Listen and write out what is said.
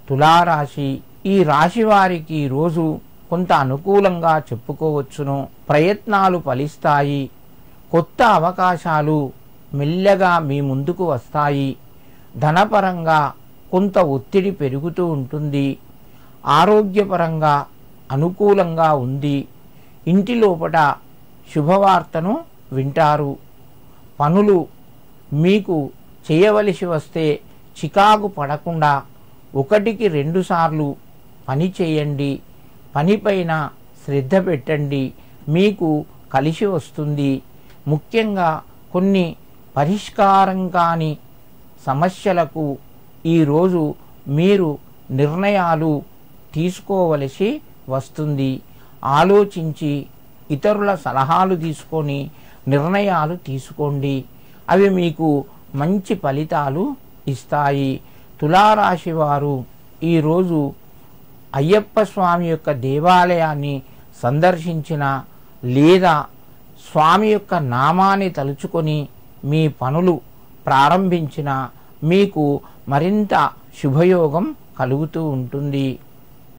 తులారాశి. ఈ రాశి వారికి రోజు కొంత అనుకూలంగా చెప్పుకోవచ్చును. ప్రయత్నాలు ఫలిస్తాయి. కొత్త అవకాశాలు మెల్లగా మీ ముందుకు వస్తాయి. ధనపరంగా కొంత ఒత్తిడి పెరుగుతూ ఉంటుంది. ఆరోగ్యపరంగా అనుకూలంగా ఉంది. ఇంటి లోపల శుభవార్తను వింటారు. పనులు మీకు చేయవలసి వస్తే చికాకు పడకుండా 1-2 సార్లు పని చేయండి. పనిపైన శ్రద్ధ పెట్టండి. మీకు కలిసి వస్తుంది. ముఖ్యంగా కొన్ని పరిష్కారం కాని సమస్యలకు ఈరోజు మీరు నిర్ణయాలు తీసుకోవలసి వస్తుంది. ఆలోచించి ఇతరుల సలహాలు తీసుకొని నిర్ణయాలు తీసుకోండి. అవి మీకు మంచి ఫలితాలు ఇస్తాయి. తులారాశి వారు ఈరోజు అయ్యప్ప స్వామి యొక్క దేవాలయాన్ని సందర్శించిన లేదా స్వామి యొక్క నామాన్ని తలుచుకొని మీ పనులు ప్రారంభించిన మీకు మరింత శుభయోగం కలుగుతూ ఉంటుంది.